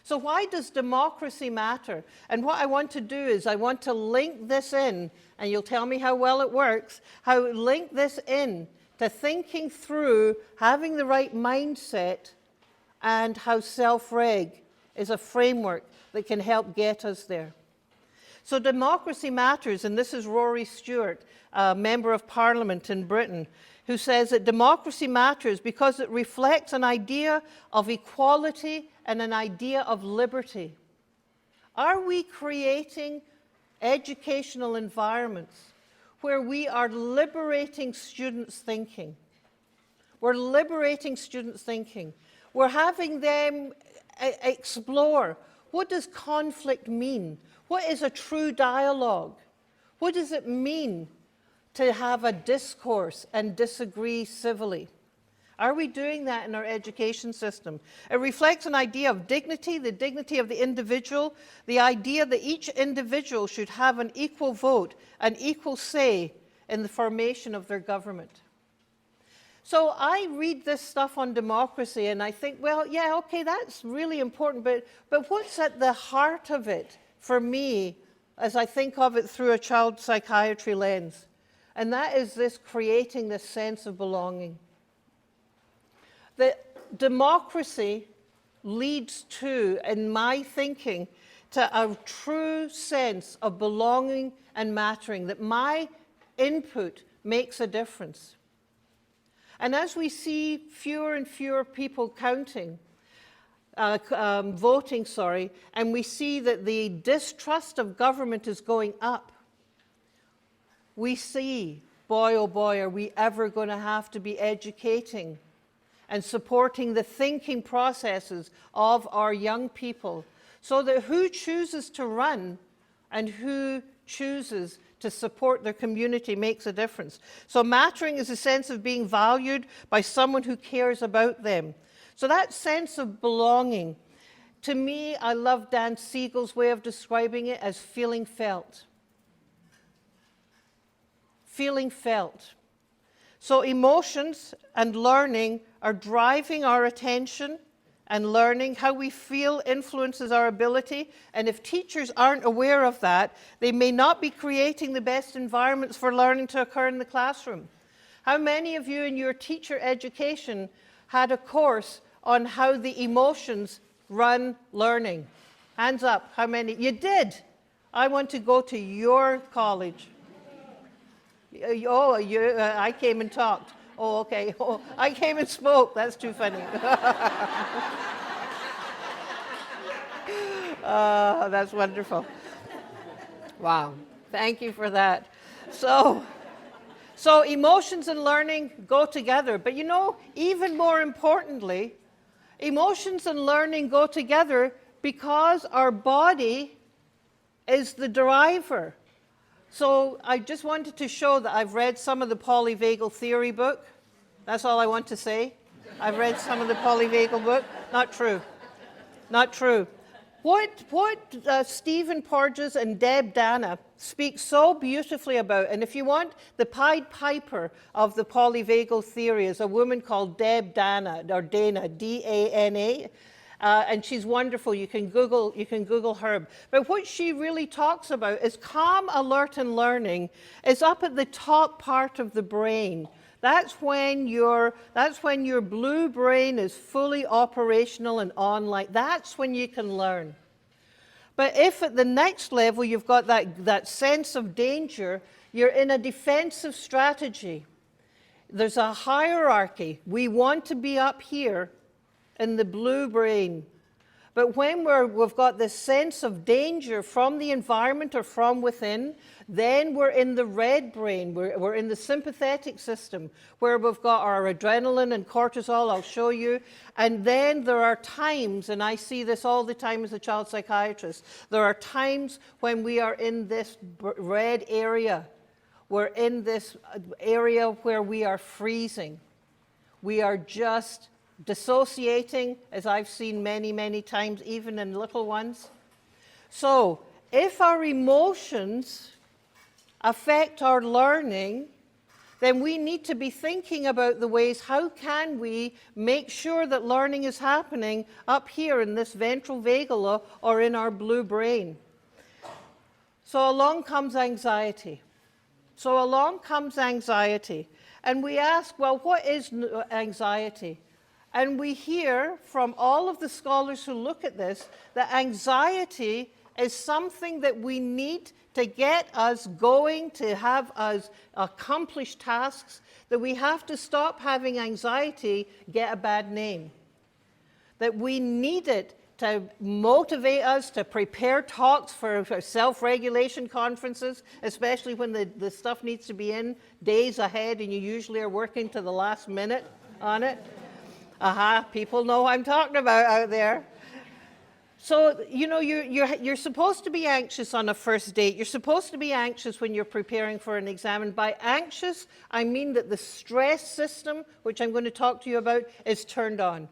So why does democracy matter? And what I want to do is I want to link this in, and you'll tell me how well it works, how link this in to thinking through having the right mindset and how self-reg is a framework that can help get us there. So democracy matters, and this is Rory Stewart, a member of Parliament in Britain, who says that democracy matters because it reflects an idea of equality and an idea of liberty. Are we creating educational environments where we are liberating students' thinking? We're liberating students' thinking. We're having them explore, what does conflict mean? What is a true dialogue? What does it mean to have a discourse and disagree civilly? Are we doing that in our education system? It reflects an idea of dignity, the dignity of the individual, the idea that each individual should have an equal vote, an equal say in the formation of their government. So I read this stuff on democracy and I think, well, yeah, okay, that's really important, but what's at the heart of it for me as I think of it through a child psychiatry lens? And that is this creating this sense of belonging. That democracy leads to, in my thinking, to a true sense of belonging and mattering, that my input makes a difference. And as we see fewer and fewer people voting, and we see that the distrust of government is going up, we see, boy, oh boy, are we ever going to have to be educating and supporting the thinking processes of our young people so that who chooses to run and who chooses to support their community makes a difference. So mattering is a sense of being valued by someone who cares about them. So that sense of belonging, to me, I love Dan Siegel's way of describing it as feeling felt. Feeling felt. So emotions and learning are driving our attention, and learning how we feel influences our ability. And if teachers aren't aware of that, they may not be creating the best environments for learning to occur in the classroom. How many of you in your teacher education had a course on how the emotions run learning? Hands up, how many? You did. I want to go to your college. Oh, I came and talked. Oh, okay. Oh, I came and spoke. That's too funny. That's wonderful. Wow. Thank you for that. So emotions and learning go together. But you know, even more importantly, emotions and learning go together because our body is the driver. So I just wanted to show that I've read some of the polyvagal theory book. That's all I want to say. I've read some of the polyvagal book. Not true. Not true. What Stephen Porges and Deb Dana speak so beautifully about, and if you want, the Pied Piper of the polyvagal theory is a woman called Deb Dana, or Dana, D-A-N-A. And she's wonderful. You can Google her. But what she really talks about is calm, alert, and learning is up at the top part of the brain. That's when your blue brain is fully operational and on. That's when you can learn. But if at the next level you've got that sense of danger, you're in a defensive strategy. There's a hierarchy. We want to be up here in the blue brain. But when we've got this sense of danger from the environment or from within, then we're in the red brain. We're in the sympathetic system where we've got our adrenaline and cortisol, I'll show you. And then there are times, and I see this all the time as a child psychiatrist, there are times when we are in this red area. We're in this area where we are freezing. We are just dissociating, as I've seen many, many times, even in little ones. So, if our emotions affect our learning, then we need to be thinking about the ways, how can we make sure that learning is happening up here in this ventral vagal or in our blue brain? So along comes anxiety. And we ask, well, what is anxiety? And we hear from all of the scholars who look at this that anxiety is something that we need to get us going, to have us accomplish tasks, that we have to stop having anxiety get a bad name. That we need it to motivate us to prepare talks for self-regulation conferences, especially when the stuff needs to be in days ahead and you usually are working to the last minute on it. People know what I'm talking about out there. So, you know, you're supposed to be anxious on a first date. You're supposed to be anxious when you're preparing for an exam. And by anxious, I mean that the stress system, which I'm going to talk to you about, is turned on.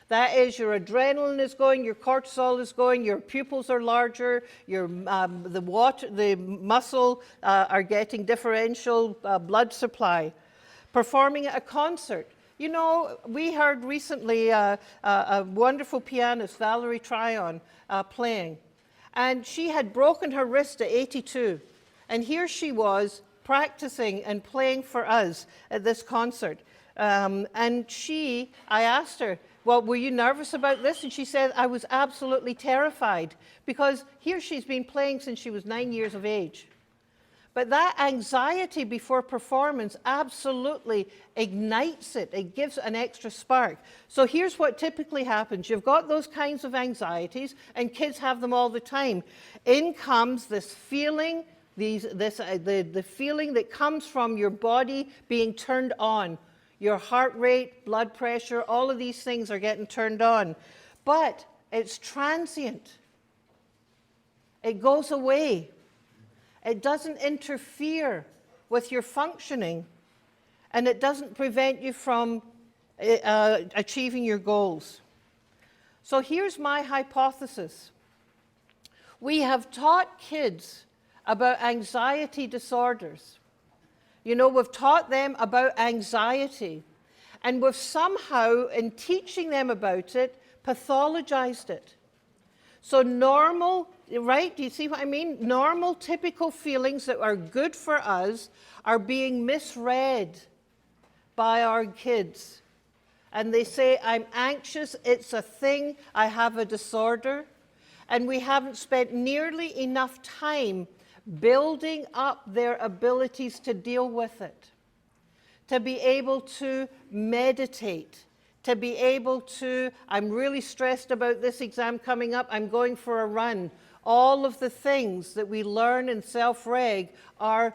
That is, your adrenaline is going, your cortisol is going, your pupils are larger, the muscle are getting differential blood supply. Performing at a concert. You know, we heard recently a wonderful pianist, Valerie Tryon, playing. And she had broken her wrist at 82. And here she was practicing and playing for us at this concert. I asked her, well, were you nervous about this? And she said, I was absolutely terrified. Because here she's been playing since she was 9 years of age. But that anxiety before performance absolutely ignites it. It gives an extra spark. So here's what typically happens. You've got those kinds of anxieties, and kids have them all the time. In comes this feeling, the feeling that comes from your body being turned on. Your heart rate, blood pressure, all of these things are getting turned on. But it's transient. It goes away. It doesn't interfere with your functioning, and it doesn't prevent you from achieving your goals. So here's my hypothesis. We have taught kids about anxiety disorders. You know, we've taught them about anxiety, and we've somehow, in teaching them about it, pathologized it. So normal, right? Do you see what I mean? Normal, typical feelings that are good for us are being misread by our kids. And they say, I'm anxious, it's a thing, I have a disorder. And we haven't spent nearly enough time building up their abilities to deal with it, to be able to meditate, to be able to, I'm really stressed about this exam coming up, I'm going for a run. All of the things that we learn in self-reg are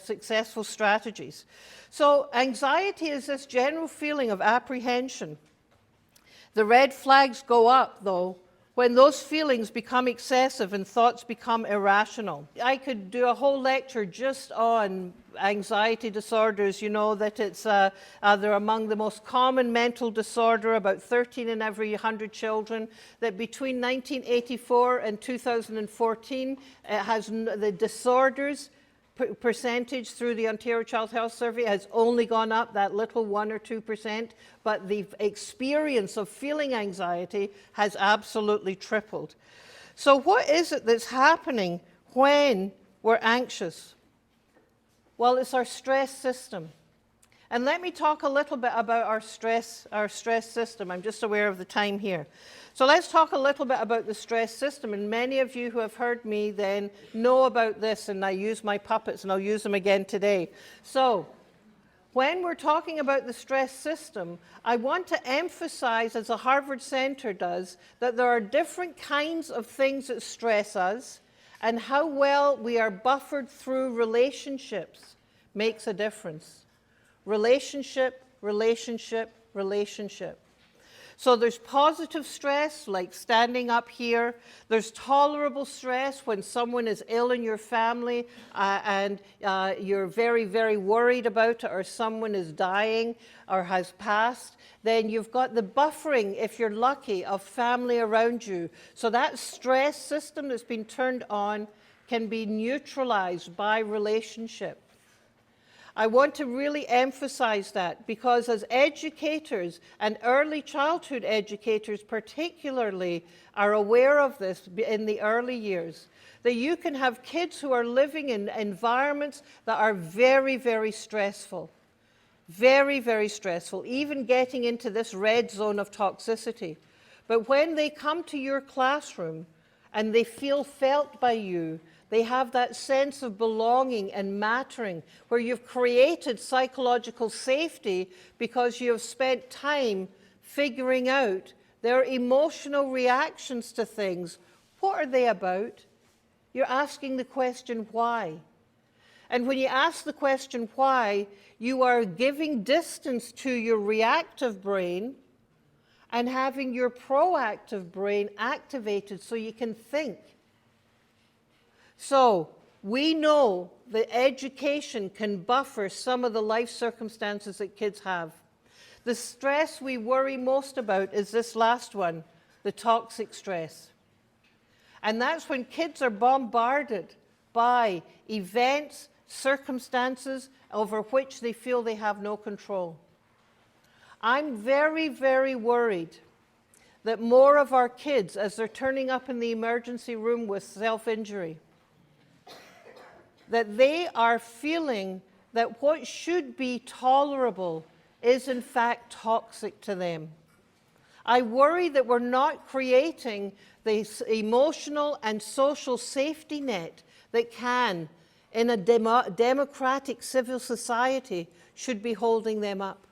successful strategies. So anxiety is this general feeling of apprehension. The red flags go up, though, when those feelings become excessive and thoughts become irrational. I could do a whole lecture just on anxiety disorders. You know that they're among the most common mental disorder, about 13 in every 100 children, that between 1984 and 2014, the disorders percentage through the Ontario Child Health Survey has only gone up that little 1 or 2%, but the experience of feeling anxiety has absolutely tripled. So what is it that's happening when we're anxious? Well, it's our stress system. And let me talk a little bit about our stress system. I'm just aware of the time here. So let's talk a little bit about the stress system. And many of you who have heard me then know about this, and I use my puppets, and I'll use them again today. So when we're talking about the stress system, I want to emphasize, as the Harvard Center does, that there are different kinds of things that stress us, and how well we are buffered through relationships makes a difference. Relationship, relationship, relationship. So there's positive stress, like standing up here. There's tolerable stress when someone is ill in your family and you're very, very worried about it, or someone is dying or has passed. Then you've got the buffering, if you're lucky, of family around you. So that stress system that's been turned on can be neutralized by relationship. I want to really emphasize that, because as educators and early childhood educators particularly are aware of this in the early years, that you can have kids who are living in environments that are very, very stressful. Very, very stressful, even getting into this red zone of toxicity. But when they come to your classroom and they feel felt by you, they have that sense of belonging and mattering, where you've created psychological safety because you have spent time figuring out their emotional reactions to things. What are they about? You're asking the question, why? And when you ask the question, why, you are giving distance to your reactive brain and having your proactive brain activated so you can think. So we know that education can buffer some of the life circumstances that kids have. The stress we worry most about is this last one, the toxic stress. And that's when kids are bombarded by events, circumstances over which they feel they have no control. I'm very, very worried that more of our kids, as they're turning up in the emergency room with self-injury, that they are feeling that what should be tolerable is in fact toxic to them. I worry that we're not creating the emotional and social safety net that can, in a democratic civil society, should be holding them up.